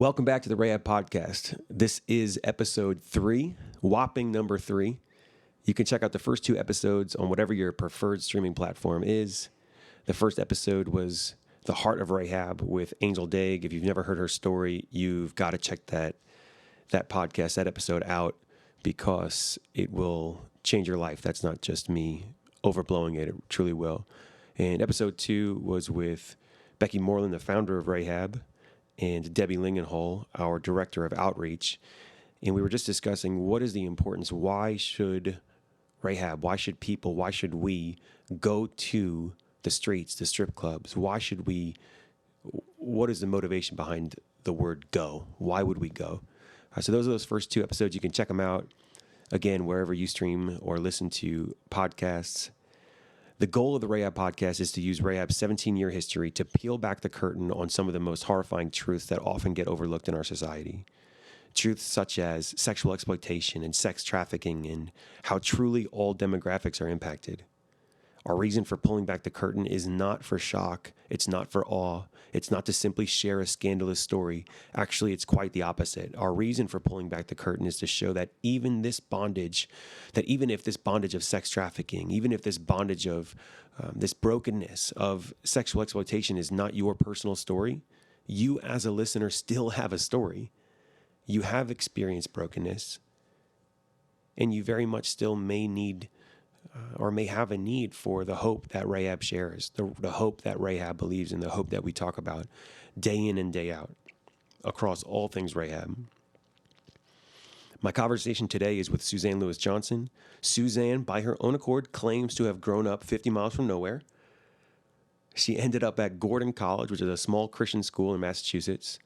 Welcome back to the RAHAB podcast. This is episode 3, whopping number 3. You can check out the first 2 episodes on whatever your preferred streaming platform is. The first episode was The Heart of Rahab with Angel Daig. If you've never heard her story, you've got to check that podcast, that episode out, because it will change your life. That's not just me overblowing it. It truly will. And episode 2 was with Becky Moreland, the founder of RAHAB, and Debbie Lingenhall, our director of outreach. And we were just discussing what is the importance. Why should RAHAB, why should people, why should we go to the streets, the strip clubs? Why should we, what is the motivation behind the word go? Why would we go? So those are those first 2 episodes. You can check them out, again, wherever you stream or listen to podcasts. The goal of the RAHAB podcast is to use RAHAB's 17-year history to peel back the curtain on some of the most horrifying truths that often get overlooked in our society. Truths such as sexual exploitation and sex trafficking and how truly all demographics are impacted. Our reason for pulling back the curtain is not for shock. It's not for awe. It's not to simply share a scandalous story. Actually, it's quite the opposite. Our reason for pulling back the curtain is to show that even this bondage, that even if this bondage of sex trafficking, even if this bondage of this brokenness of sexual exploitation is not your personal story, you as a listener still have a story. You have experienced brokenness, and you very much still may need or may have a need for the hope that RAHAB shares, the hope that RAHAB believes in, the hope that we talk about day in and day out across all things RAHAB. My conversation today is with Suzanne Lewis Johnson. Suzanne, by her own accord, claims to have grown up 50 miles from nowhere. She ended up at Gordon College, which is a small Christian school in Massachusetts,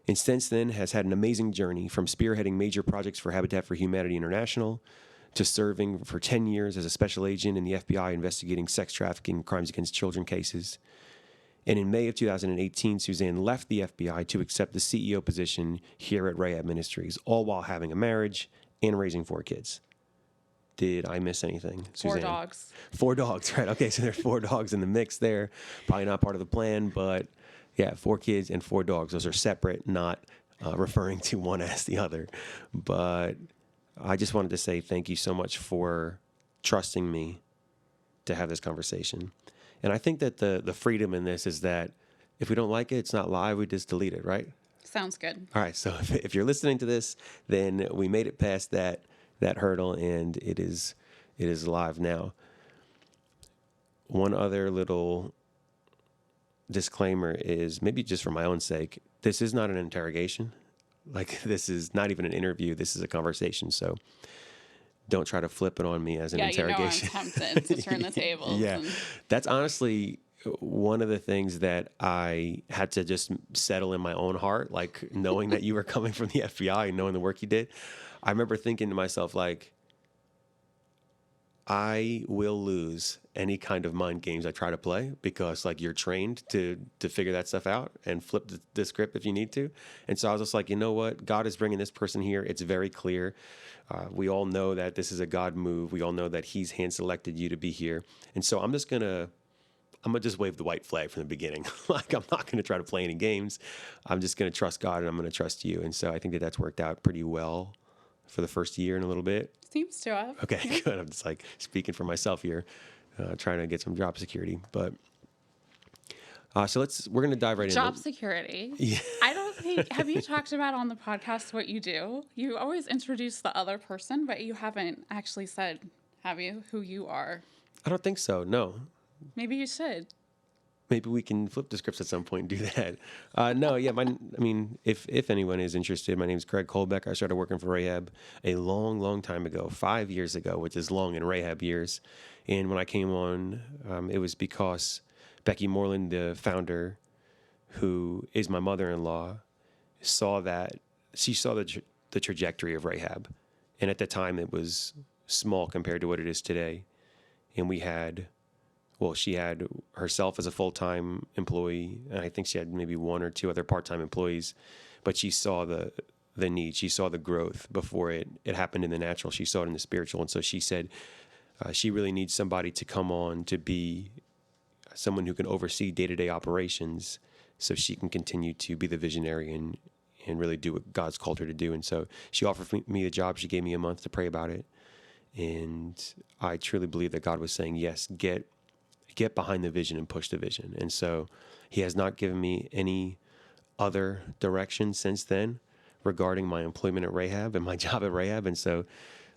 and since then has had an amazing journey from spearheading major projects for Habitat for Humanity International to serving for 10 years as a special agent in the FBI investigating sex trafficking, crimes against children cases. And in May of 2018, Suzanne left the FBI to accept the CEO position here at RAHAB Ministries, all while having a marriage and raising 4 kids. Did I miss anything, Suzanne? 4 dogs. 4 dogs, right. Okay, so there's 4 dogs in the mix there. Probably not part of the plan, but yeah, 4 kids and 4 dogs. Those are separate, not referring to one as the other. But I just wanted to say thank you so much for trusting me to have this conversation. And I think that the freedom in this is that if we don't like it, it's not live, we just delete it, right? Sounds good. All right, so if you're listening to this, then we made it past that hurdle, and it is live now. One other little disclaimer is, maybe just for my own sake, this is not an interrogation. Like, this is not even an interview. This is a conversation. So don't try to flip it on me as an interrogation. Yeah, I'm tempted to turn the tables. Yeah, that's honestly one of the things that I had to just settle in my own heart, like knowing that you were coming from the FBI and knowing the work you did. I remember thinking to myself, like, I will lose any kind of mind games I try to play, because like you're trained to figure that stuff out and flip the script if you need to. And so I was just like, you know what? God is bringing this person here. It's very clear. We all know that this is a God move. We all know that he's hand selected you to be here. And so I'm going to just wave the white flag from the beginning. Like, I'm not going to try to play any games. I'm just going to trust God, and I'm going to trust you. And so I think that that's worked out pretty well for the first year and a little bit. Seems to have. Okay, good. I'm just like speaking for myself here, trying to get some job security. But so we're going to dive right in. Job security. Yeah. I don't think, have you talked about on the podcast what you do? You always introduce the other person, but you haven't actually said, have you, who you are? I don't think so, no. Maybe you should. Maybe we can flip the scripts at some point and do that. No, yeah, if anyone is interested, my name is Craig Colbeck. I started working for RAHAB a long, long time ago, 5 years ago, which is long in RAHAB years. And when I came on, it was because Becky Moreland, the founder, who is my mother-in-law, saw the trajectory of RAHAB. And at the time, it was small compared to what it is today. And she had herself as a full-time employee, and I think she had maybe 1 or 2 other part-time employees, but she saw the need. She saw the growth before it happened in the natural. She saw it in the spiritual. And so she said she really needs somebody to come on to be someone who can oversee day-to-day operations so she can continue to be the visionary and really do what God's called her to do. And so she offered me the job. She gave me a month to pray about it. And I truly believe that God was saying, yes, get behind the vision and push the vision. And so he has not given me any other direction since then regarding my employment at Rahab and my job at Rahab. And so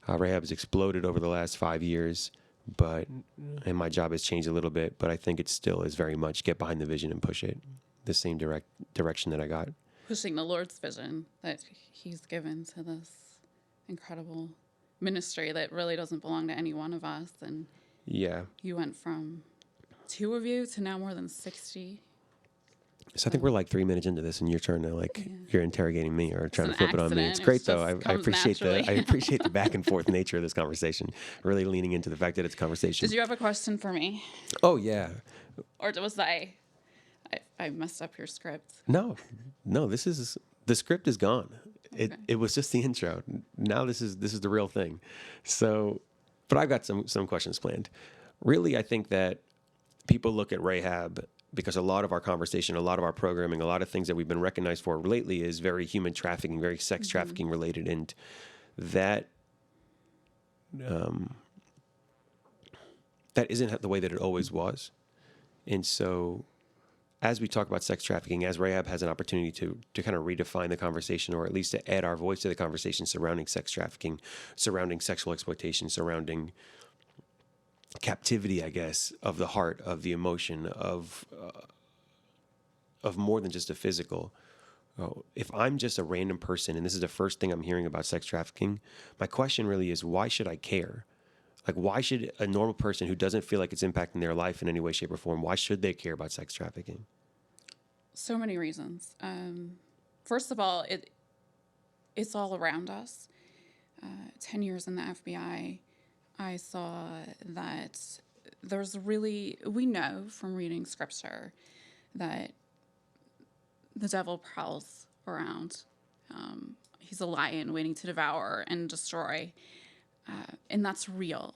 Rahab has exploded over the last 5 years, and my job has changed a little bit, but I think it still is very much get behind the vision and push it the same direction that I got. Pushing the Lord's vision that he's given to this incredible ministry that really doesn't belong to any one of us. And yeah, you went from 2 of you to now more than 60. So I think we're like 3 minutes into this, and you're trying to you're interrogating me or trying to flip it on me. It's great though. I appreciate the back and forth nature of this conversation. Really leaning into the fact that it's a conversation. Did you have a question for me? Oh yeah. Or was I messed up your script? No. This is the script is gone. Okay. It was just the intro. Now this is the real thing. So, but I've got some questions planned. Really, I think that people look at Rahab because a lot of our conversation, a lot of our programming, a lot of things that we've been recognized for lately is very human trafficking, very sex trafficking related. And that isn't the way that it always was. And so as we talk about sex trafficking, as Rahab has an opportunity to kind of redefine the conversation, or at least to add our voice to the conversation surrounding sex trafficking, surrounding sexual exploitation, surrounding captivity, I guess, of the heart, of the emotion, of more than just a physical. If I'm just a random person, and this is the first thing I'm hearing about sex trafficking, my question really is, why should I care? Like, why should a normal person who doesn't feel like it's impacting their life in any way, shape, or form, why should they care about sex trafficking? So many reasons. First of all, it's all around us. 10 years in the FBI, I saw that we know from reading scripture that the devil prowls around. He's a lion waiting to devour and destroy. And that's real.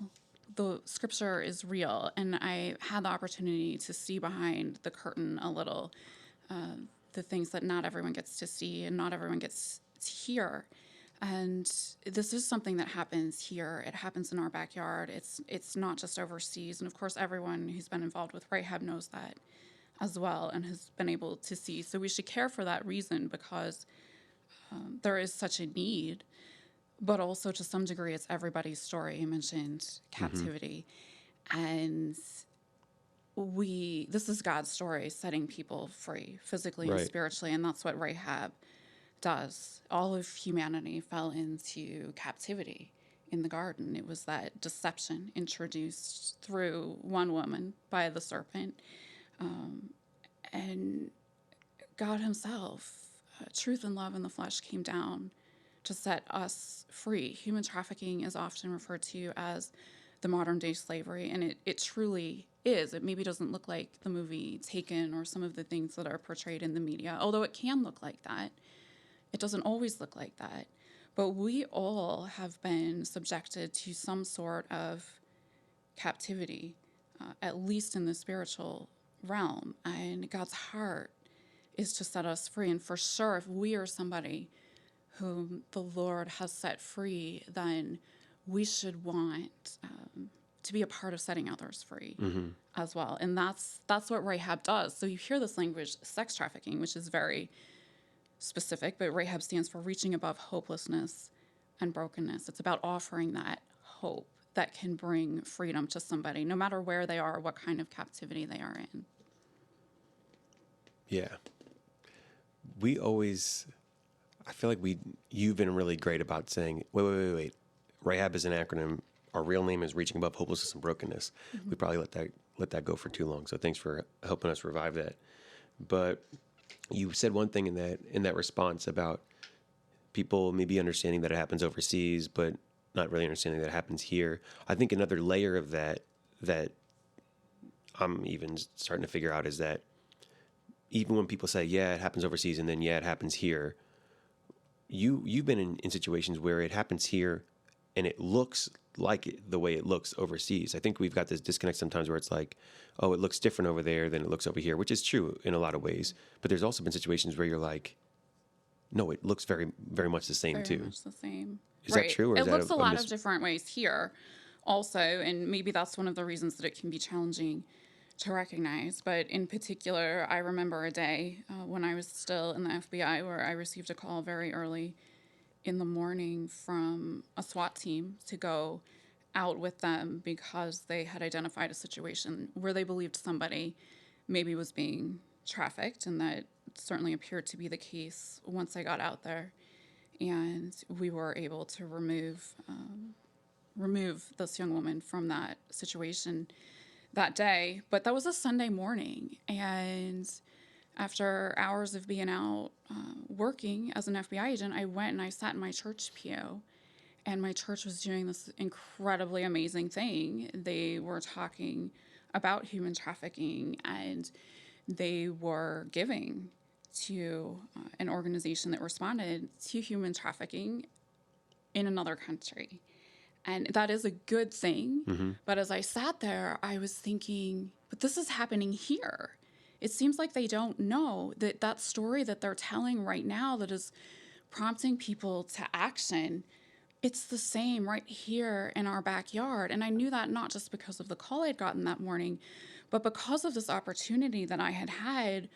The scripture is real. And I had the opportunity to see behind the curtain a little, the things that not everyone gets to see and not everyone gets to hear. And this is something that happens here. It happens in our backyard. It's not just overseas. And of course, everyone who's been involved with Rahab knows that as well and has been able to see. So we should care for that reason, because there is such a need. But also, to some degree, it's everybody's story. You mentioned captivity. And this is God's story, setting people free physically and spiritually. And that's what Rahab does. All of humanity fell into captivity in the garden. It was that deception introduced through one woman by the serpent. And God himself, truth and love in the flesh, came down to set us free. Human trafficking is often referred to as the modern day slavery, and it truly is. It maybe doesn't look like the movie Taken or some of the things that are portrayed in the media, although it can look like that. It doesn't always look like that. But we all have been subjected to some sort of captivity, at least in the spiritual realm. And God's heart is to set us free. And for sure, if we are somebody whom the Lord has set free, then we should want to be a part of setting others free as well. And that's what Rahab does. So you hear this language, sex trafficking, which is very specific, but Rahab stands for reaching above hopelessness and brokenness. It's about offering that hope that can bring freedom to somebody, no matter where they are, what kind of captivity they are in. Yeah. I feel like you've been really great about saying, wait. Rahab is an acronym. Our real name is reaching above hopelessness and brokenness. We probably let that go for too long. So thanks for helping us revive that. But you said one thing in that response about people maybe understanding that it happens overseas, but not really understanding that it happens here. I think another layer of that I'm even starting to figure out is that even when people say, yeah, it happens overseas, and then, yeah, it happens here, you've been in situations where it happens here and it looks like the way it looks overseas. I think we've got this disconnect sometimes where it's like, oh, it looks different over there than it looks over here, which is true in a lot of ways. But there's also been situations where you're like, No, it looks very, very much the same Very too. much the same. Is that true, or is It that looks a lot of different ways here also, and maybe that's one of the reasons that it can be challenging to recognize. But in particular, I remember a day when I was still in the FBI where I received a call very early in the morning from a SWAT team to go out with them because they had identified a situation where they believed somebody maybe was being trafficked, and that certainly appeared to be the case once I got out there. And we were able to remove this young woman from that situation that day. But that was a Sunday morning, and after hours of being out working as an FBI agent, I went and I sat in my church pew, and my church was doing this incredibly amazing thing. They were talking about human trafficking, and they were giving to an organization that responded to human trafficking in another country. And that is a good thing. But as I sat there, I was thinking, but this is happening here. It seems like they don't know that that story that they're telling right now that is prompting people to action, it's the same right here in our backyard. And I knew that not just because of the call I'd gotten that morning, but because of this opportunity that I had had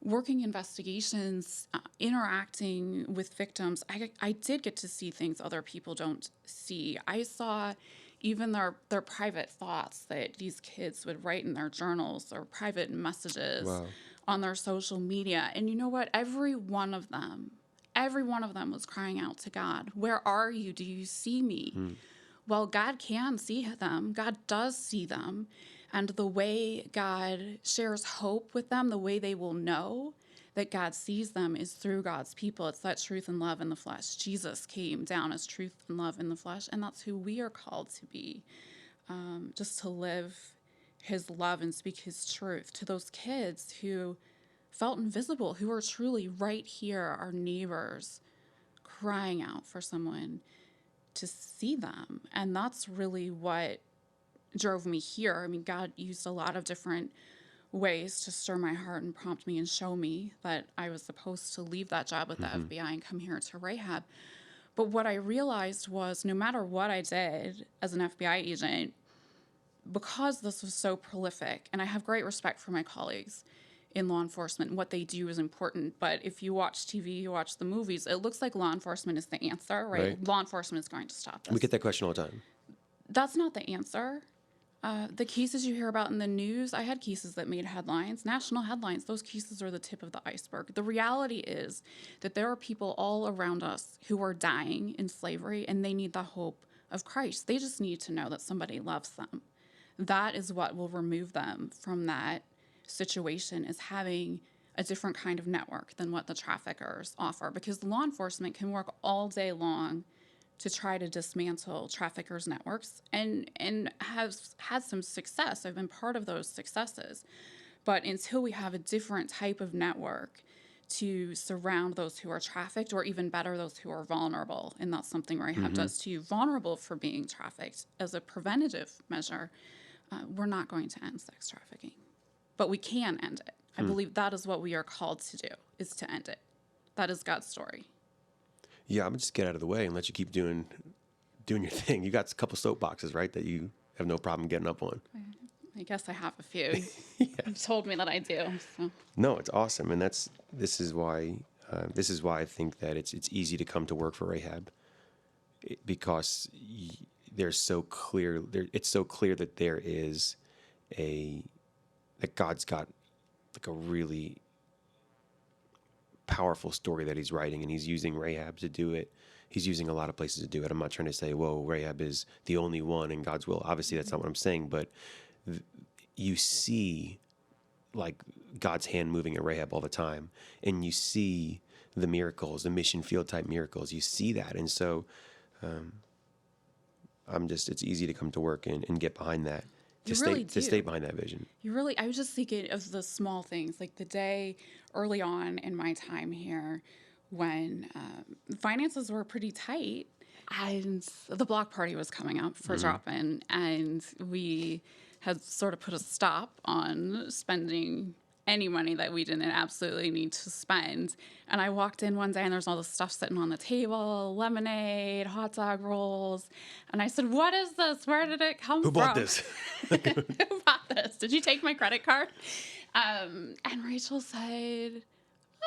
working investigations, interacting with victims. I did get to see things other people don't see. I saw even their private thoughts that these kids would write in their journals or private messages on their social media. And you know what? Every one of them was crying out to God, "Where are you? Do you see me?" Well, God can see them. God does see them. And the way God shares hope with them, the way they will know that God sees them is through God's people. It's that truth and love in the flesh. Jesus came down as truth and love in the flesh, and that's who we are called to be, just to live his love and speak his truth to those kids who felt invisible, who are truly right here, our neighbors, crying out for someone to see them. And that's really what drove me here. I mean, God used a lot of different ways to stir my heart and prompt me and show me that I was supposed to leave that job with the FBI and come here to Rahab. But what I realized was no matter what I did as an FBI agent, because this was so prolific, and I have great respect for my colleagues in law enforcement, and what they do is important. But if you watch TV, you watch the movies, it looks like law enforcement is the answer, right? Law enforcement is going to stop this. We get that question all the time. That's not the answer. The cases you hear about in the news, I had cases that made headlines, national headlines. Those cases are the tip of the iceberg. The reality is that there are people all around us who are dying in slavery, and they need the hope of Christ. They just need to know that somebody loves them. That is what will remove them from that situation, is having a different kind of network than what the traffickers offer. Because law enforcement can work all day long to try to dismantle traffickers' networks and has had some success. I've been part of those successes. But until we have a different type of network to surround those who are trafficked, or even better, those who are vulnerable, and that's something Rahab does too, vulnerable for being trafficked as a preventative measure, we're not going to end sex trafficking. But we can end it. I believe that is what we are called to do, is to end it. That is God's story. Yeah, I'm gonna just get out of the way and let you keep doing your thing. You got a couple soapboxes, right, that you have no problem getting up on. I guess I have a few. You told me that I do. So. No, it's awesome, and this is why I think that it's easy to come to work for Rahab, because it's so clear that there is that God's got like a really powerful story that he's writing, and he's using Rahab to do it. He's using a lot of places to do it. I'm not trying to say, whoa, Rahab is the only one in God's will. Obviously, that's not what I'm saying, but you see like God's hand moving at Rahab all the time, and you see the miracles, the mission field type miracles. You see that, and so it's easy to come to work and get behind that. To stay behind that vision. I was just thinking of the small things, like the day early on in my time here when finances were pretty tight, and the block party was coming up for drop-in, and we had sort of put a stop on spending any money that we didn't absolutely need to spend. And I walked in one day and there's all this stuff sitting on the table, lemonade, hot dog rolls. And I said, what is this? Where did it come Who from? bought this? Who bought this? Did you take my credit card? And Rachel said,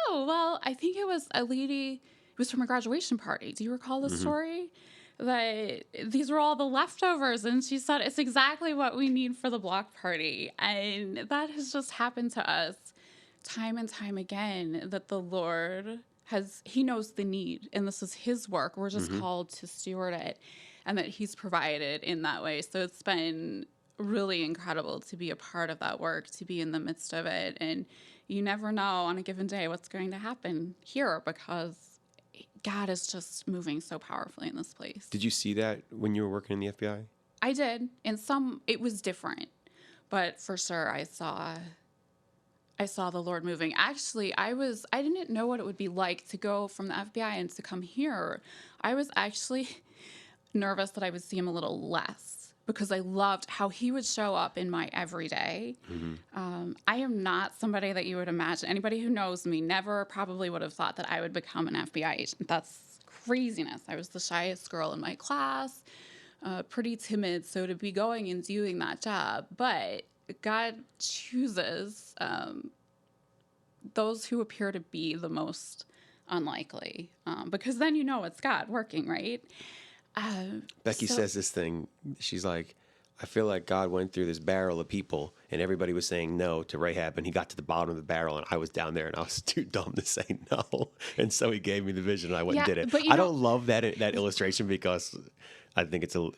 oh, well, I think it was a lady, it was from a graduation party. Do you recall the story? That these were all the leftovers. And she said, it's exactly what we need for the block party. And that has just happened to us time and time again, that the Lord he knows the need, and this is his work. We're just called to steward it, and that he's provided in that way. So it's been really incredible to be a part of that work, to be in the midst of it. And you never know on a given day what's going to happen here, because God is just moving so powerfully in this place. Did you see that when you were working in the FBI? I did. In some, it was different, but for sure I saw the Lord moving. Actually, I didn't know what it would be like to go from the FBI and to come here. I was actually nervous that I would see him a little less, because I loved how he would show up in my everyday. I am not somebody that you would imagine. Anybody who knows me never probably would have thought that I would become an FBI agent. That's craziness. I was the shyest girl in my class, pretty timid. So to be going and doing that job, but God chooses those who appear to be the most unlikely, because then you know it's God working, right? Becky says this thing. She's like, I feel like God went through this barrel of people and everybody was saying no to Rahab, and he got to the bottom of the barrel and I was down there and I was too dumb to say no. And so he gave me the vision and I went and did it. But I don't love that illustration, because I think it's I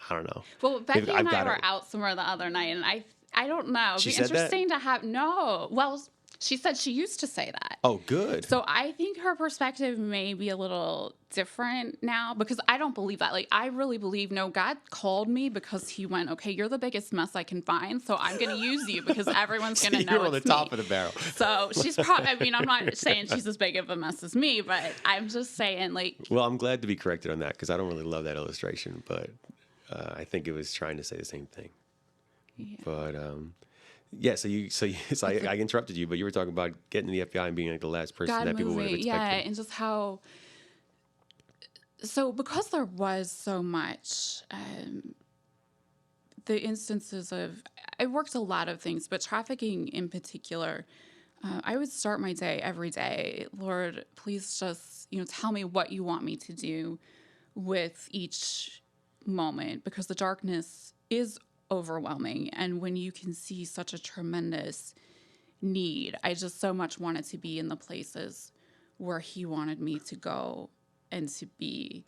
don't know. Well, Becky and I were out somewhere the other night, and I don't know. She It'd be said that? interesting to have, no. Well, she said she used to say that. Oh, good. So I think her perspective may be a little different now, because I don't believe that. Like, I really believe, no, God called me because he went, okay, you're the biggest mess I can find, so I'm going to use you because everyone's going to know you're on the it's top me. of the barrel. So she's probably, I mean, I'm not saying she's as big of a mess as me, but I'm just saying, like. Well, I'm glad to be corrected on that, because I don't really love that illustration, but I think it was trying to say the same thing. Yeah. But yeah, so I interrupted you, but you were talking about getting to the FBI and being like the last person God that people would have moving, expected. yeah, and just how. So because there was so much, the instances of, I worked a lot of things, but trafficking in particular, I would start my day every day, Lord, please just, tell me what you want me to do with each moment, because the darkness is overwhelming. And when you can see such a tremendous need, I just so much wanted to be in the places where he wanted me to go and to be.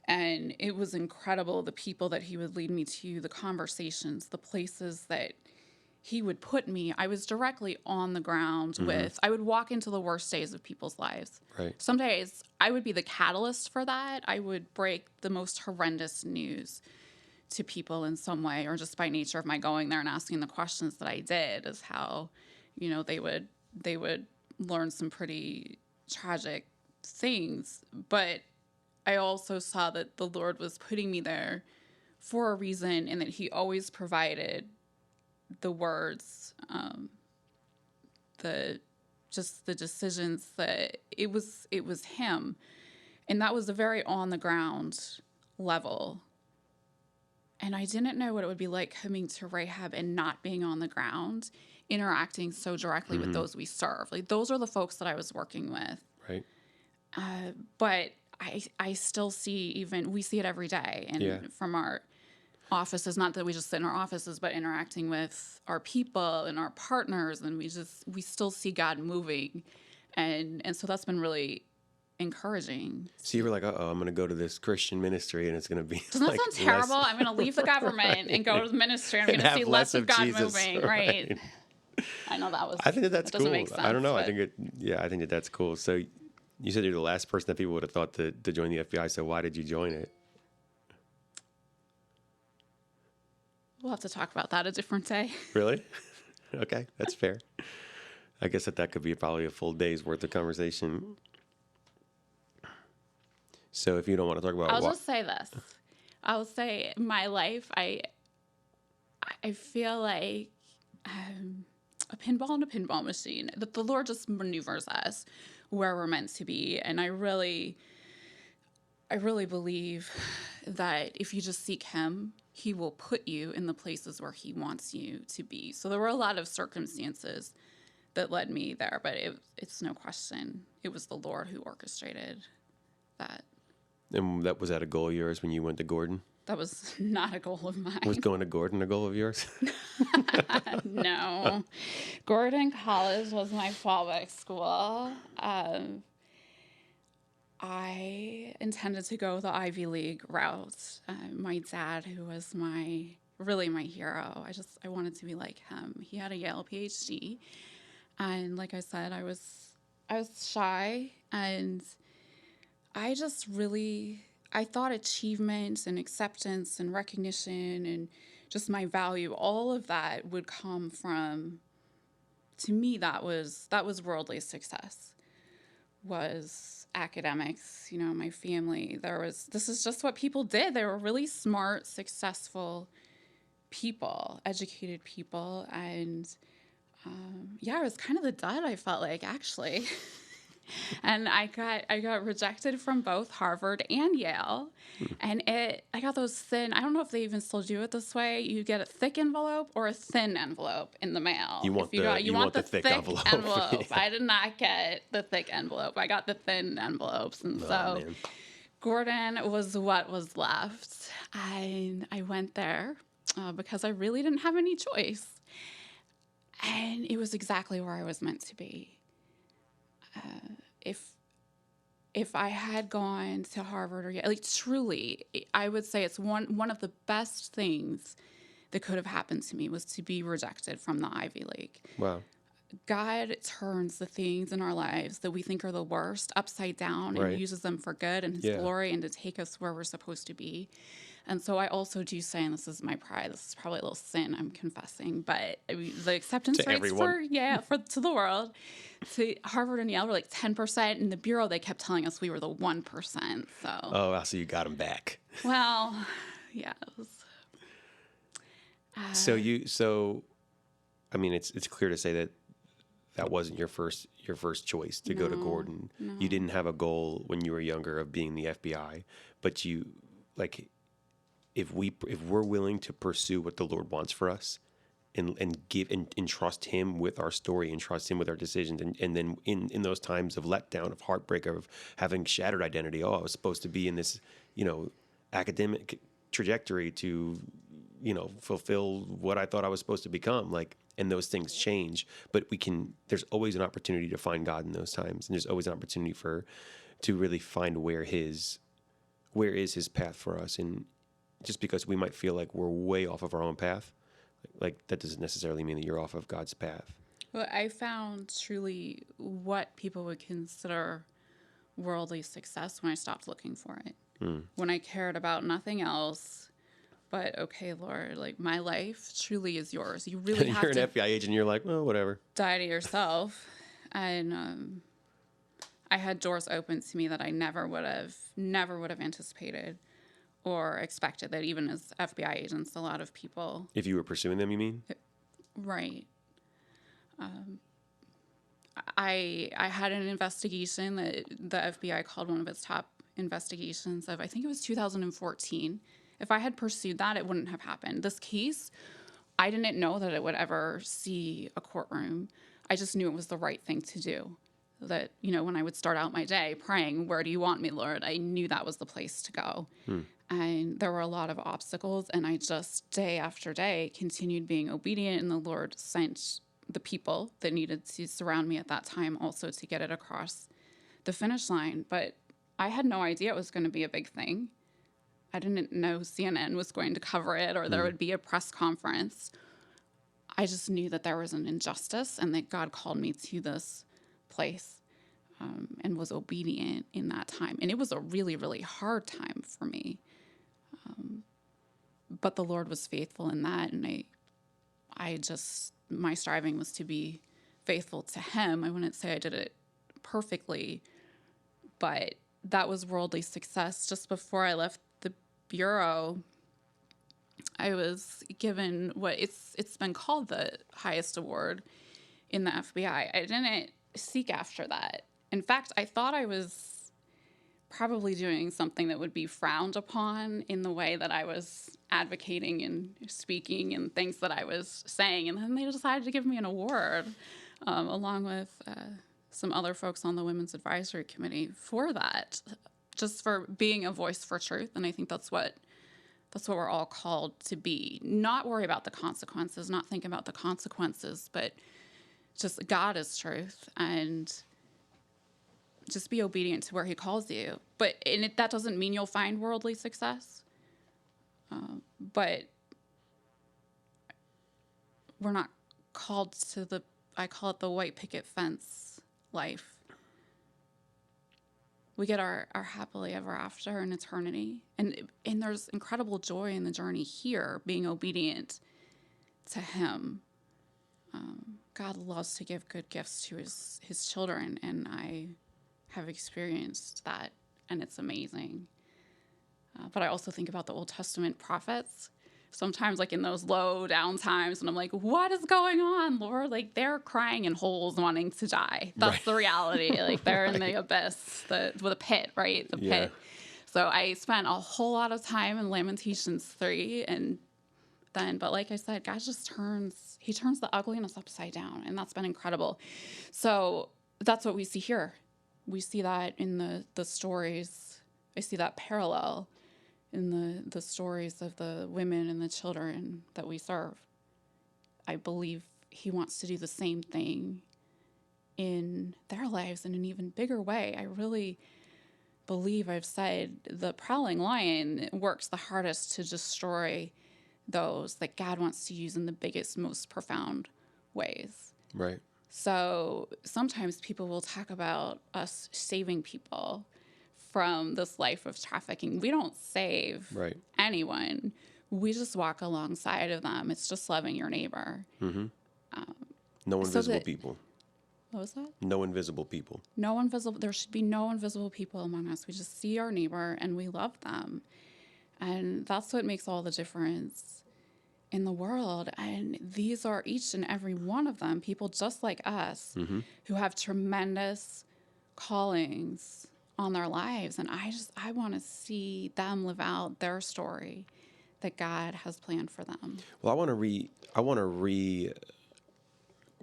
And it was incredible, the people that he would lead me to, the conversations, the places that he would put me. I was directly on the ground with, I would walk into the worst days of people's lives. Right. Some days I would be the catalyst for that. I would break the most horrendous news to people in some way, or just by nature of my going there and asking the questions that I did, is how, they would learn some pretty tragic things. But I also saw that the Lord was putting me there for a reason, and that he always provided the words, the decisions, that it was him. And that was a very on the ground level. And I didn't know what it would be like coming to Rahab and not being on the ground, interacting so directly with those we serve. Like, those are the folks that I was working with. Right. But I still see, we see it every day. And from our offices, not that we just sit in our offices, but interacting with our people and our partners. And we still see God moving. And so that's been really encouraging. So you were like, I'm going to go to this Christian ministry and it's going to be. Doesn't that sound terrible? I'm going to leave the government and go to the ministry. I'm going to see less of God Jesus, moving. Right. I know I think that's cool. Make sense, I don't know. But... I think that's cool. So you said you're the last person that people would have thought to join the FBI. So why did you join it? We'll have to talk about that a different day. Really? Okay. That's fair. I guess that could be probably a full day's worth of conversation. So if you don't want to talk about, I'll just say this. I'll say my life. I feel like a pinball in a pinball machine. That the Lord just maneuvers us where we're meant to be. And I really believe that if you just seek him, he will put you in the places where he wants you to be. So there were a lot of circumstances that led me there, but it's no question it was the Lord who orchestrated that. And was that a goal of yours when you went to Gordon? That was not a goal of mine. Was going to Gordon a goal of yours? No. Gordon College was my fallback school. I intended to go the Ivy League route. My dad, who was really my hero, I wanted to be like him. He had a Yale PhD. And like I said, I was shy, and I just really, I thought achievement and acceptance and recognition and just my value, all of that would come from, to me, that was worldly success, was academics, my family. This is just what people did. They were really smart, successful people, educated people. And I was kind of the dud, I felt like, actually. And I got rejected from both Harvard and Yale. And I got those thin, I don't know if they even still do it this way. You get a thick envelope or a thin envelope in the mail. You want the thick envelope. Yeah. I did not get the thick envelope. I got the thin envelopes. And man. Gordon was what was left. And I went there because I really didn't have any choice. And it was exactly where I was meant to be. If I had gone to Harvard or Yale, like truly, I would say it's one of the best things that could have happened to me was to be rejected from the Ivy League. Wow. God turns the things in our lives that we think are the worst upside down and uses them for good and his glory and to take us where we're supposed to be. And so I also do say, and this is my pride, this is probably a little sin I'm confessing, but I mean, the acceptance to rates everyone. to the world, to Harvard and Yale were like 10%. In the Bureau, they kept telling us we were the 1%. So you got them back. Well, yeah. It was, I mean, it's clear to say that wasn't your first choice to go to Gordon. No. You didn't have a goal when you were younger of being the FBI, but you like. If we're willing to pursue what the Lord wants for us and give and trust him with our story and trust him with our decisions and then in those times of letdown, of heartbreak, of having shattered identity, I was supposed to be in this, academic trajectory to, fulfill what I thought I was supposed to become, and those things change, but there's always an opportunity to find God in those times. And there's always an opportunity to really find where is his path for us. And just because we might feel like we're way off of our own path, like that doesn't necessarily mean that you're off of God's path. Well, I found truly what people would consider worldly success when I stopped looking for it. When I cared about nothing else but, okay, Lord, like my life truly is yours. You really have You're an FBI agent and you're like, well, whatever. Die to yourself. And I had doors open to me that I never would have anticipated or expected, that even as FBI agents, a lot of people... If you were pursuing them, you mean? Right. I had an investigation that the FBI called one of its top investigations of, I think it was 2014. If I had pursued that, it wouldn't have happened. This case, I didn't know that it would ever see a courtroom. I just knew it was the right thing to do. That, when I would start out my day praying, where do you want me, Lord? I knew that was the place to go. And there were a lot of obstacles, and I just, day after day, continued being obedient, and the Lord sent the people that needed to surround me at that time also to get it across the finish line. But I had no idea it was going to be a big thing. I didn't know CNN was going to cover it or there would be a press conference. I just knew that there was an injustice and that God called me to this place and was obedient in that time. And it was a really, really hard time for me. But the Lord was faithful in that. And my striving was to be faithful to him. I wouldn't say I did it perfectly, but that was worldly success. Just before I left the Bureau, I was given what it's been called the highest award in the FBI. I didn't seek after that. In fact, I thought I was probably doing something that would be frowned upon in the way that I was advocating and speaking and things that I was saying. And then they decided to give me an award, along with some other folks on the Women's Advisory Committee for that, just for being a voice for truth. And I think that's what we're all called to be. Not worry about the consequences, not think about the consequences, but just God is truth, and just be obedient to where he calls you. But that doesn't mean you'll find worldly success. But we're not called to I call it the white picket fence life. We get our happily ever after in eternity. And there's incredible joy in the journey here, being obedient to him. God loves to give good gifts to his children, and I have experienced that, and it's amazing. But I also think about the Old Testament prophets. Sometimes, like in those low down times, and I'm like, what is going on, Lord? Like, they're crying in holes wanting to die. That's the reality. Like, they're in the abyss, the pit, right? The pit. So I spent a whole lot of time in Lamentations 3, and then, but like I said, God just turns the ugliness upside down, and that's been incredible. So that's what we see here. We see that in the stories. I see that parallel in the stories of the women and the children that we serve. I believe he wants to do the same thing in their lives in an even bigger way. I really believe I've said the prowling lion works the hardest to destroy those that God wants to use in the biggest, most profound ways. Right. So sometimes people will talk about us saving people from this life of trafficking. We don't save anyone. We just walk alongside of them. It's just loving your neighbor. Mm-hmm. No invisible people. What was that? No invisible people. No invisible. There should be no invisible people among us. We just see our neighbor and we love them. And that's what makes all the difference in the world. And these are each and every one of them, people just like us, who have tremendous callings on their lives. And I want to see them live out their story that God has planned for them. Well, I want to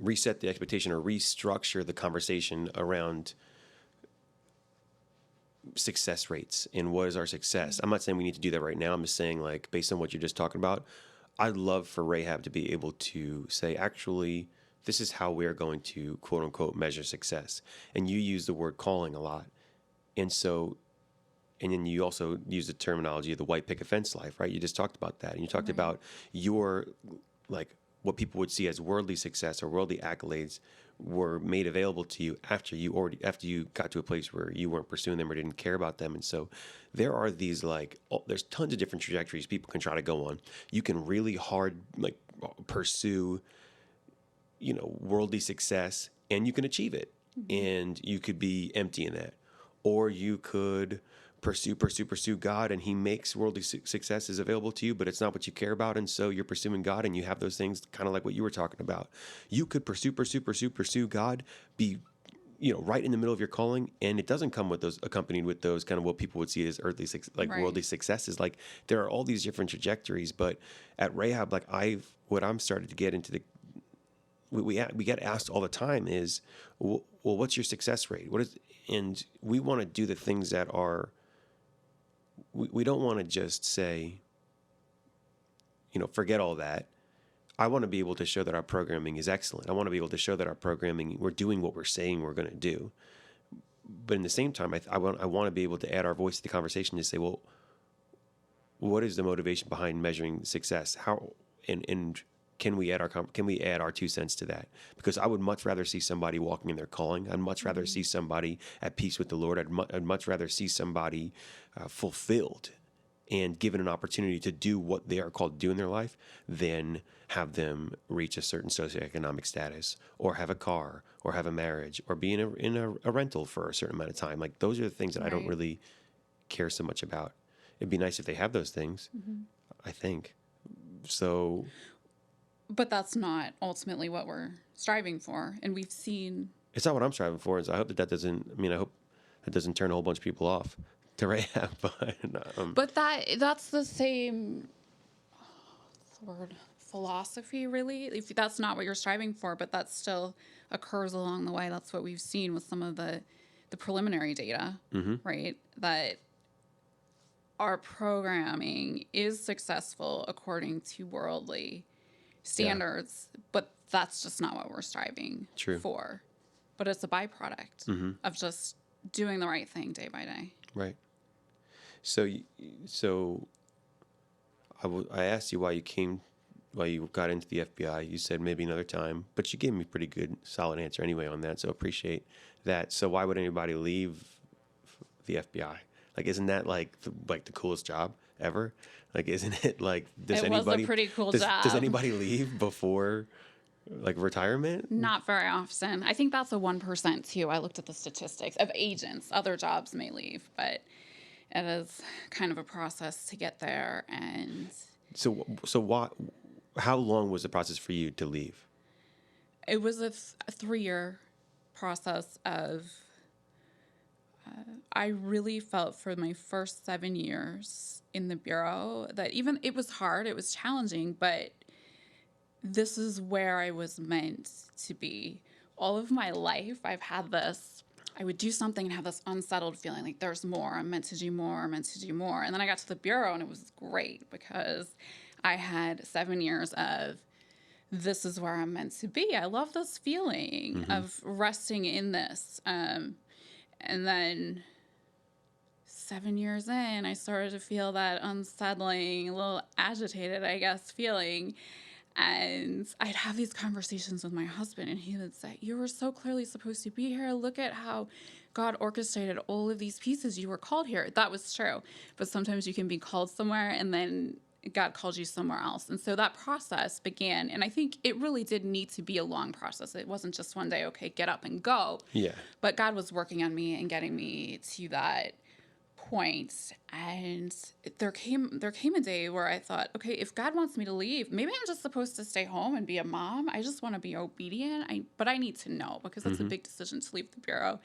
reset the expectation or restructure the conversation around success rates and what is our success. I'm not saying we need to do that right now. I'm just saying, like, based on what you're just talking about, I'd love for Rahab to be able to say, actually, this is how we're going to, quote unquote, measure success. And you use the word calling a lot. And then you also use the terminology of the white picket fence life, right? You just talked about that. And you talked about your, like, what people would see as worldly success or worldly accolades were made available to you after you got to a place where you weren't pursuing them or didn't care about them. And so there are these, like, there's tons of different trajectories people can try to go on. You can really hard, like, pursue, worldly success, and you can achieve it. And you could be empty in that. Or you could pursue God, and he makes worldly successes available to you, but it's not what you care about. And so you're pursuing God, and you have those things kind of like what you were talking about. You could pursue God, be, right in the middle of your calling. And it doesn't come with those, accompanied with those kind of what people would see as earthly, worldly successes. Like, there are all these different trajectories, but at Rahab, like, what I'm starting to get into we get asked all the time is, well, what's your success rate? And we want to do the things that are, we don't want to just say, forget all that. I want to be able to show that our programming is excellent. I want to be able to show that our programming, we're doing what we're saying we're going to do. But in the same time, I want to be able to add our voice to the conversation to say, well, what is the motivation behind measuring success? How, and can we add our 2 cents to that? Because I would much rather see somebody walking in their calling. I'd much rather see somebody at peace with the Lord. I'd much rather see somebody fulfilled and given an opportunity to do what they are called to do in their life than have them reach a certain socioeconomic status, or have a car, or have a marriage, or be in a rental for a certain amount of time. Like, those are the things that I don't really care so much about. It'd be nice if they have those things, I think. So But that's not ultimately what we're striving for. And we've seen. It's not what I'm striving for. And so I hope that doesn't, I mean, I hope that doesn't turn a whole bunch of people off to Rahab. But that's the same what's the word, philosophy, really. If that's not what you're striving for, but that still occurs along the way. That's what we've seen with some of the preliminary data, right? That our programming is successful according to worldly standards, but that's just not what we're striving for. But it's a byproduct of just doing the right thing day by day. Right. So I asked you why you got into the FBI. You said maybe another time, but you gave me a pretty good, solid answer anyway on that. So appreciate that. So why would anybody leave the FBI? Like, isn't that like the coolest job ever? Like, isn't it like, It was a pretty cool job. Does anybody leave before like retirement? Not very often. I think that's a 1% too. I looked at the statistics of agents. Other jobs may leave, but it is kind of a process to get there. And so what? How long was the process for you to leave? It was a 3-year process of. I really felt for my first 7 years in the Bureau that even it was hard, it was challenging, but this is where I was meant to be. All of my life, I've had this, I would do something and have this unsettled feeling like there's more, I'm meant to do more, I'm meant to do more. And then I got to the Bureau and it was great because I had 7 years of this is where I'm meant to be. I love this feeling of resting in this. And then 7 years in, I started to feel that unsettling, a little agitated, I guess, feeling. And I'd have these conversations with my husband, and he would say, you were so clearly supposed to be here. Look at how God orchestrated all of these pieces. You were called here. That was true. But sometimes you can be called somewhere, and then God called you somewhere else. And so that process began, and I think it really did need to be a long process. It wasn't just one day, okay, get up and go. Yeah. But God was working on me and getting me to that point. And there came a day where I thought, okay, if God wants me to leave, maybe I'm just supposed to stay home and be a mom. I just want to be obedient. But I need to know because that's a big decision to leave the Bureau.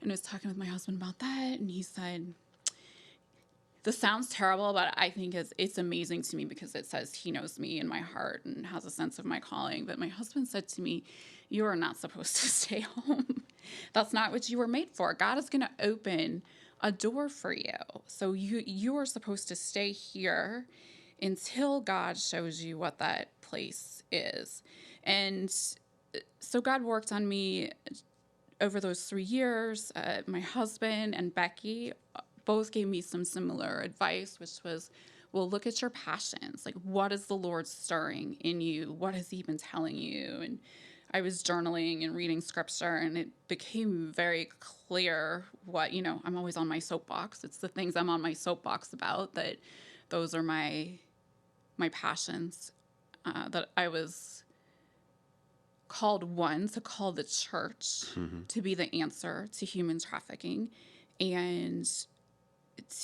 And I was talking with my husband about that, and he said, this sounds terrible, but I think it's amazing to me because it says he knows me in my heart and has a sense of my calling. But my husband said to me, you are not supposed to stay home. That's not what you were made for. God is going to open a door for you. So you are supposed to stay here until God shows you what that place is. And so God worked on me over those 3 years. My husband and Becky both gave me some similar advice, which was, well, look at your passions. Like, what is the Lord stirring in you? What has he been telling you? And I was journaling and reading scripture, and it became very clear what, I'm always on my soapbox. It's the things I'm on my soapbox about, that those are my passions, that I was called, one, to call the church to be the answer to human trafficking, and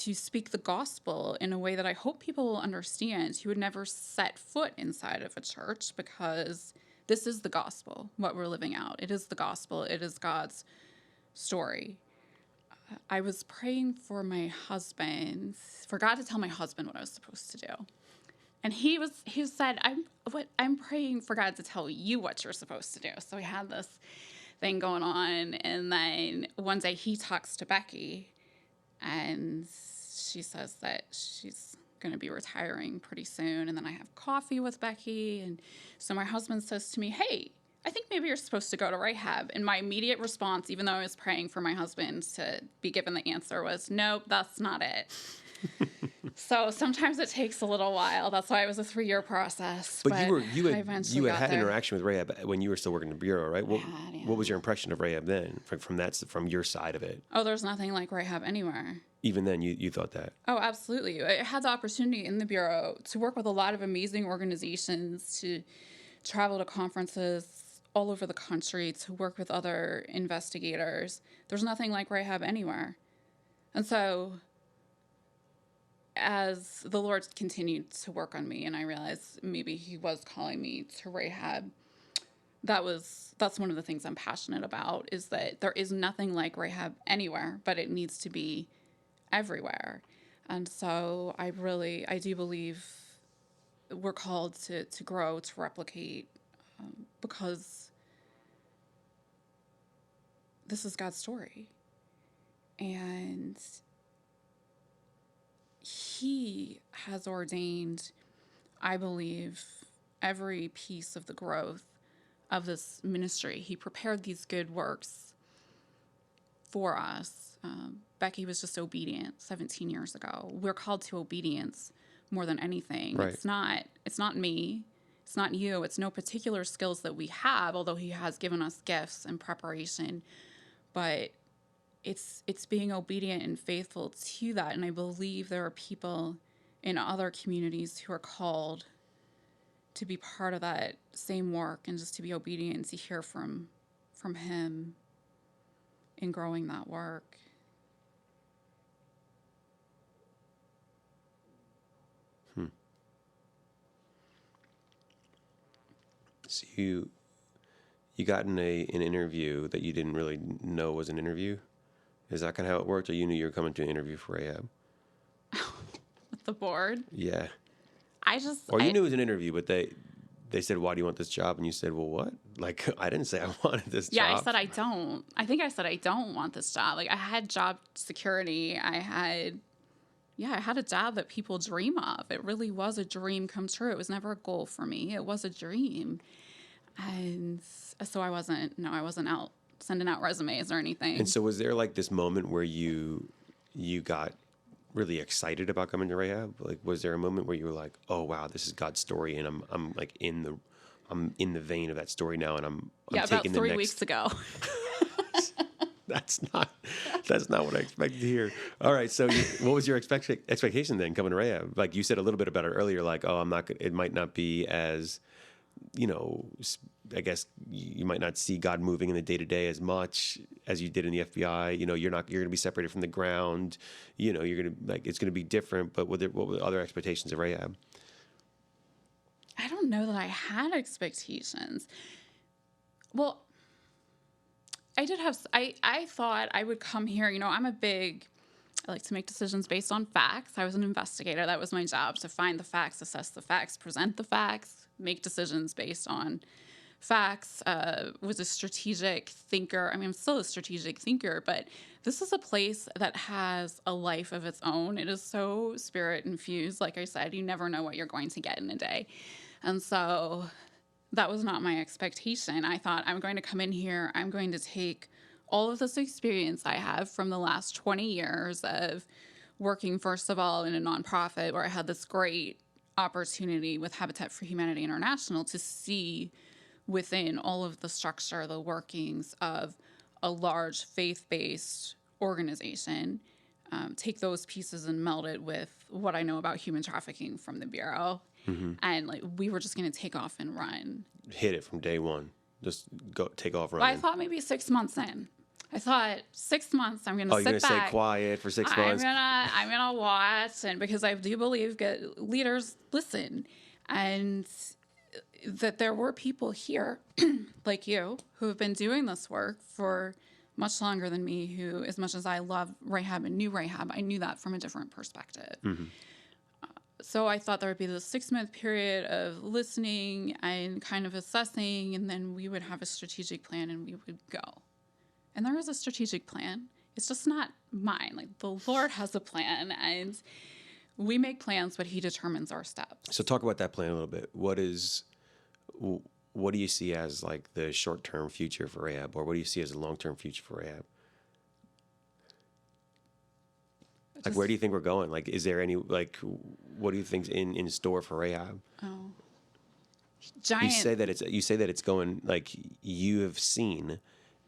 to speak the gospel in a way that I hope people will understand who would never set foot inside of a church, because this is the gospel, what we're living out. It is the gospel. It is God's story. I was praying for my husband, for God to tell my husband what I was supposed to do. And he said, I'm praying for God to tell you what you're supposed to do. So we had this thing going on. And then one day he talks to Becky, and she says that she's going to be retiring pretty soon. And then I have coffee with Becky. And so my husband says to me, hey, I think maybe you're supposed to go to Rahab. And my immediate response, even though I was praying for my husband to be given the answer, was, nope, that's not it. So sometimes it takes a little while. That's why it was a 3-year process. But you had interaction with Rahab when you were still working in the Bureau, right? What was your impression of Rahab then, from your side of it? Oh, there's nothing like Rahab anywhere. Even then, you thought that? Oh, absolutely. I had the opportunity in the Bureau to work with a lot of amazing organizations, to travel to conferences all over the country, to work with other investigators. There's nothing like Rahab anywhere. And so as the Lord continued to work on me and I realized maybe he was calling me to Rahab, that's one of the things I'm passionate about, is that there is nothing like Rahab anywhere, but it needs to be everywhere. And so I do believe we're called to grow, to replicate, because this is God's story. And he has ordained, I believe, every piece of the growth of this ministry. He prepared these good works for us. Becky was just obedient 17 years ago. We're called to obedience more than anything. Right. It's not me. It's not you. It's no particular skills that we have, although he has given us gifts and preparation. But it's being obedient and faithful to that. And I believe there are people in other communities who are called to be part of that same work and just to be obedient and to hear from him in growing that work. So you got in an interview that you didn't really know was an interview? Is that kind of how it worked, or you knew you were coming to an interview for Rahab? With the board? Yeah. Or you knew it was an interview, but they said, "Why do you want this job?" And you said, "Well, what?" Like, I didn't say I wanted this job. Yeah, I said I don't. I think I said I don't want this job. Like, I had job security. I had a job that people dream of. It really was a dream come true. It was never a goal for me. It was a dream. And so I wasn't out sending out resumes or anything. And so was there like this moment where you got really excited about coming to Rahab? Like, was there a moment where you were like, "Oh wow, this is God's story, and I'm like in the vein of that story now, and I'm taking the next..." About 3 weeks ago. That's not what I expected to hear. All right, so what was your expectation then coming to Rahab? Like you said a little bit about it earlier, like, "Oh, it might not be as, I guess you might not see God moving in the day to day as much as you did in the FBI. You're going to be separated from the ground. You're going to it's going to be different." But what were other expectations of Rahab? I don't know that I had expectations. Well, I thought I would come here. I like to make decisions based on facts. I was an investigator. That was my job, to find the facts, assess the facts, present the facts, make decisions based on facts. Was a strategic thinker. I mean, I'm still a strategic thinker, but this is a place that has a life of its own. It is so spirit infused. Like I said, you never know what you're going to get in a day. And so that was not my expectation. I thought, I'm going to come in here, I'm going to take all of this experience I have from the last 20 years of working, first of all, in a nonprofit where I had this great opportunity with Habitat for Humanity International to see within all of the structure, the workings of a large faith-based organization, take those pieces and meld it with what I know about human trafficking from the Bureau. Mm-hmm. And we were just going to take off and run. Hit it from day one. Just go take off running. Well, I thought maybe 6 months in. I thought 6 months, I'm going to sit back. You're going to stay quiet for 6 months? I'm gonna watch, and because I do believe good leaders listen, and that there were people here like you who have been doing this work for much longer than me, who, as much as I love Rahab and knew Rahab, I knew that from a different perspective. Mm-hmm. So I thought there would be this 6-month period of listening and kind of assessing, and then we would have a strategic plan and we would go. And there is a strategic plan. It's just not mine. Like, the Lord has a plan, and we make plans, but he determines our steps. So talk about that plan a little bit. What do you see as like the short-term future for Rahab, or what do you see as a long-term future for Rahab? Like, where do you think we're going? Like, is there any, like, what do you think's in store for Rahab? Oh, giant. You say that it's going, like, you have seen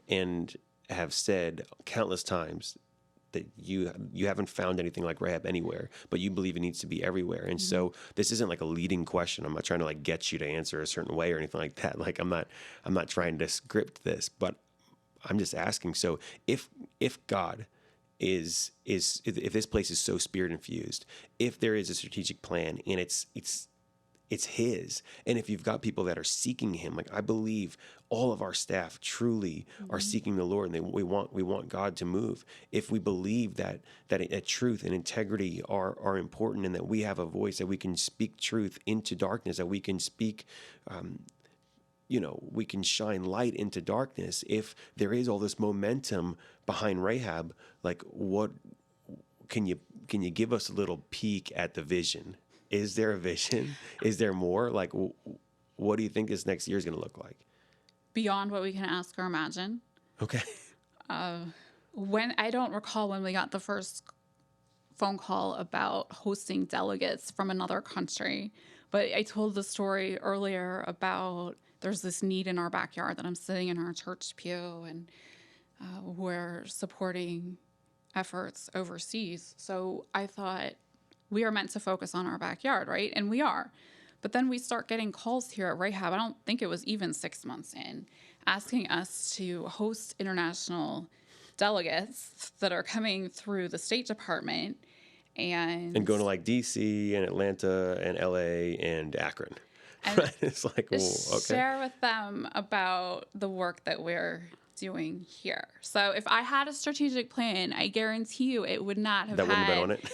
and have said countless times that you haven't found anything like Rahab anywhere, but you believe it needs to be everywhere. And mm-hmm. So this isn't like a leading question. I'm not trying to like get you to answer a certain way or anything like that. Like, I'm not trying to script this, but I'm just asking. So if God is if this place is so spirit infused, if there is a strategic plan and it's his, and if you've got people that are seeking him, like I believe all of our staff truly are seeking the Lord, and we want God to move. If we believe that truth and integrity are important, and that we have a voice, that we can speak truth into darkness, that we can speak, we can shine light into darkness. If there is all this momentum behind Rahab, like what can you give us a little peek at the vision? Is there a vision? Is there more? Like, what do you think this next year is going to look like? Beyond what we can ask or imagine. Okay. When I don't recall when we got the first phone call about hosting delegates from another country, but I told the story earlier about there's this need in our backyard that I'm sitting in our church pew, and we're supporting efforts overseas. So I thought, we are meant to focus on our backyard, right? And we are. But then we start getting calls here at Rahab, I don't think it was even 6 months in, asking us to host international delegates that are coming through the State Department and going to like DC and Atlanta and LA and Akron. And right? It's like, well, okay. Share with them about the work that we're doing here. So if I had a strategic plan, I guarantee you it would not have that wouldn't have been on it.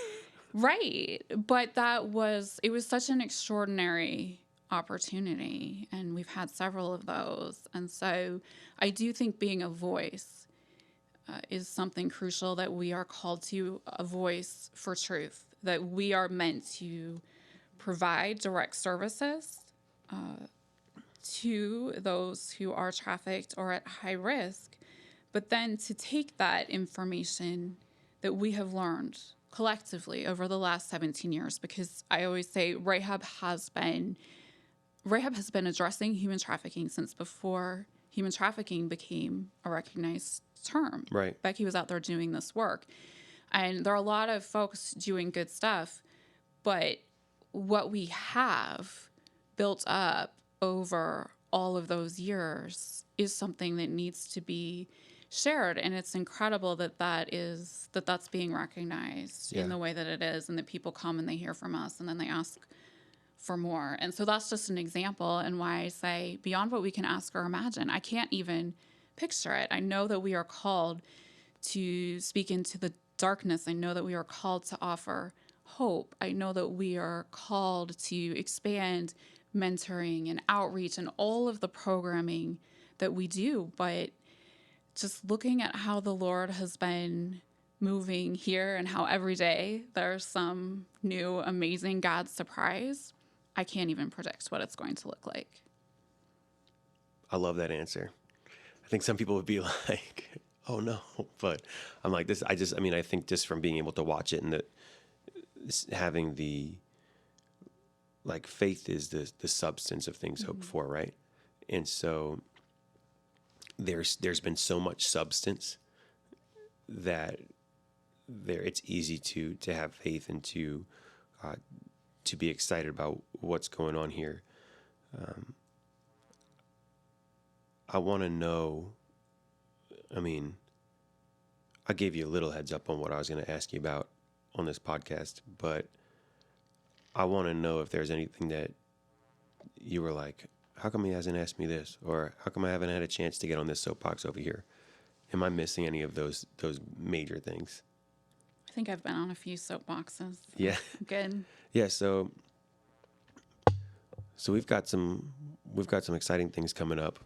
Right. But it was such an extraordinary opportunity, and we've had several of those. And so I do think being a voice is something crucial, that we are called to, a voice for truth, that we are meant to provide direct services to those who are trafficked or at high risk, but then to take that information that we have learned collectively over the last 17 years, because I always say Rahab has been addressing human trafficking since before human trafficking became a recognized term. Right. Becky was out there doing this work. And there are a lot of folks doing good stuff, but what we have built up over all of those years is something that needs to be shared, and it's incredible that's being recognized in the way that it is, and that people come and they hear from us and then they ask for more. And so that's just an example, and why I say beyond what we can ask or imagine. I can't even picture it. I know that we are called to speak into the darkness. I know that we are called to offer hope. I know that we are called to expand mentoring and outreach and all of the programming that we do, but just looking at how the Lord has been moving here, and how every day there's some new amazing God surprise, I can't even predict what it's going to look like. I love that answer. I think some people would be like, oh no, but I'm like this. I think just from being able to watch it, and having the, like, faith is the substance of things hoped for, right? And so there's been so much substance that it's easy to have faith, and to be excited about what's going on here. I want to know, I gave you a little heads up on what I was going to ask you about on this podcast, but I want to know if there's anything that you were like, how come he hasn't asked me this? Or how come I haven't had a chance to get on this soapbox over here? Am I missing any of those major things? I think I've been on a few soapboxes. Yeah. Good. Yeah. So we've got some exciting things coming up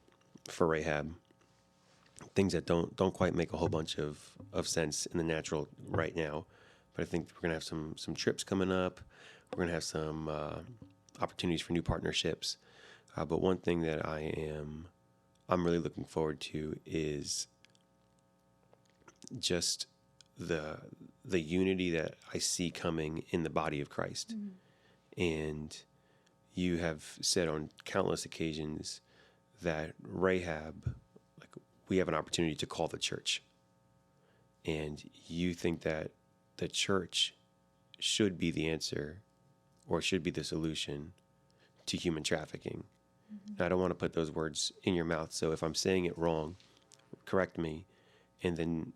for Rahab. Things that don't quite make a whole bunch of sense in the natural right now, but I think we're gonna have some trips coming up. We're gonna have some opportunities for new partnerships. But one thing that I'm really looking forward to is just the unity that I see coming in the body of Christ. And you have said on countless occasions that Rahab, like, we have an opportunity to call the church. And you think that the church should be the answer, or should be the solution to human trafficking. Now, I don't want to put those words in your mouth, so if I'm saying it wrong, correct me. And then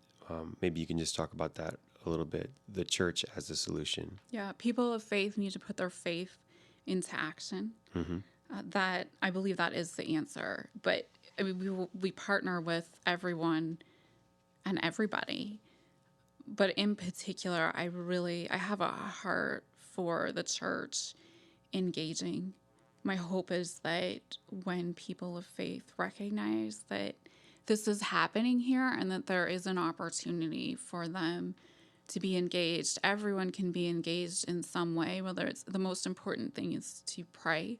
maybe you can just talk about that a little bit. The church as a solution. Yeah, people of faith need to put their faith into action. That I believe that is the answer. But I mean, we partner with everyone and everybody. But in particular, I have a heart for the church engaging. My hope is that when people of faith recognize that this is happening here and that there is an opportunity for them to be engaged, everyone can be engaged in some way, whether it's the most important thing is to pray,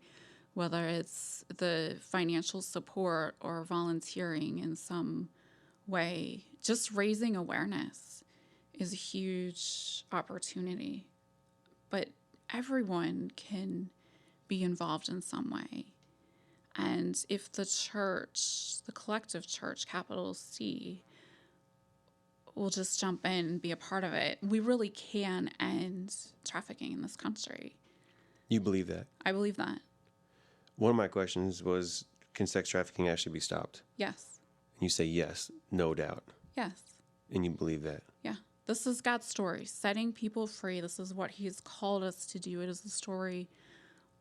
whether it's the financial support or volunteering in some way. Just raising awareness is a huge opportunity. But everyone can be involved in some way. And if the church, the collective church, capital C, will just jump in and be a part of it, we really can end trafficking in this country. You believe that? I believe that. One of my questions was, can sex trafficking actually be stopped? Yes. And you say yes, no doubt. Yes. And you believe that? Yeah. This is God's story, setting people free. This is what He's called us to do. It is the story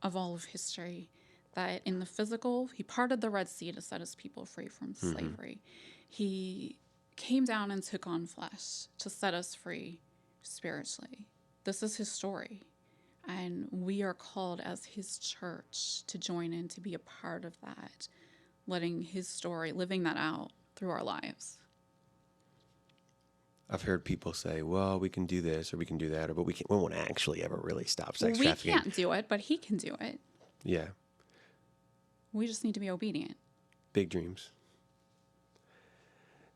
of all of history. That in the physical, He parted the Red Sea to set His people free from slavery. He came down and took on flesh to set us free spiritually. This is His story. And we are called as His church to join in, to be a part of that, letting His story, living that out through our lives. I've heard people say, well, we can do this or we can do that, but we won't actually ever really stop sex trafficking. We can't do it, but He can do it. Yeah. We just need to be obedient. Big dreams.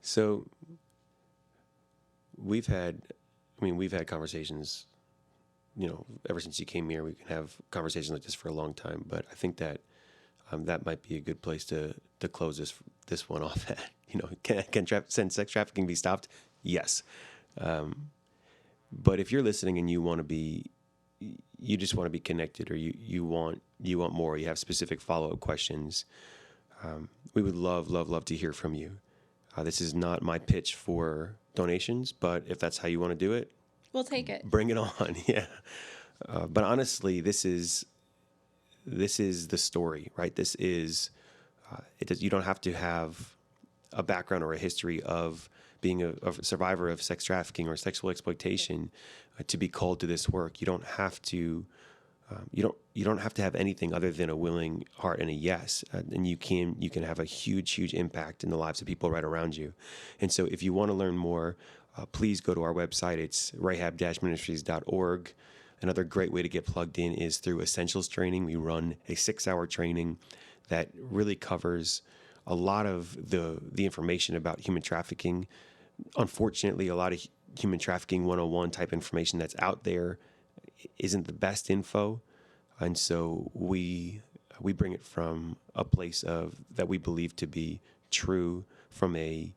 So we've had conversations, ever since you came here. We can have conversations like this for a long time, but I think that that might be a good place to close this one off at. Can sex trafficking be stopped? Yes. But if you're listening and you just want to be connected, or you want more, you have specific follow-up questions, we would love to hear from you. This is not my pitch for donations, but if that's how you want to do it, we'll take it. Bring it on. Yeah. But honestly, this is the story, right? This is, you don't have to have a background or a history of being a survivor of sex trafficking or sexual exploitation to be called to this work. You don't have to. You don't have to have anything other than a willing heart and a yes, and you can have a huge impact in the lives of people right around you. And so, if you want to learn more, please go to our website. It's rahab-ministries.org. Another great way to get plugged in is through Essentials Training. We run a 6-hour training that really covers a lot of the information about human trafficking. Unfortunately, a lot of human trafficking 101 type information that's out there isn't the best info. And so we bring it from a place of that we believe to be true from a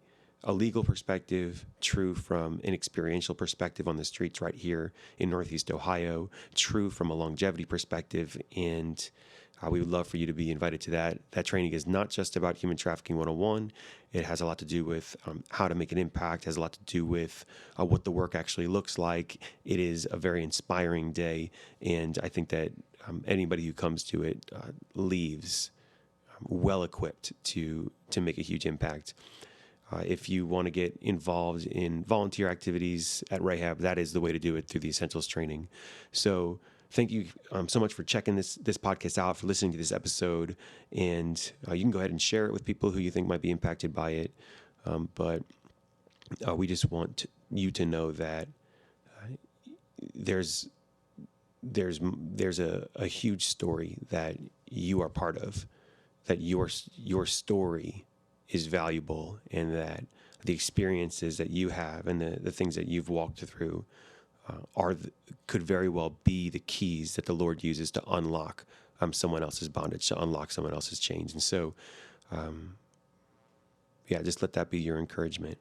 legal perspective, true from an experiential perspective on the streets right here in Northeast Ohio, true from a longevity perspective. And we would love for you to be invited to that. That training is not just about human trafficking 101. It has a lot to do with how to make an impact, has a lot to do with what the work actually looks like. It is a very inspiring day, and I think that anybody who comes to it leaves well-equipped to make a huge impact. If you want to get involved in volunteer activities at Rahab, that is the way to do it, through the Essentials Training. So thank you so much for checking this podcast out, for listening to this episode. And you can go ahead and share it with people who you think might be impacted by it. But we just want you to know that there's a huge story that you are part of, that your story is valuable, and that the experiences that you have and the things that you've walked through could very well be the keys that the Lord uses to unlock someone else's bondage, to unlock someone else's chains. And so, just let that be your encouragement.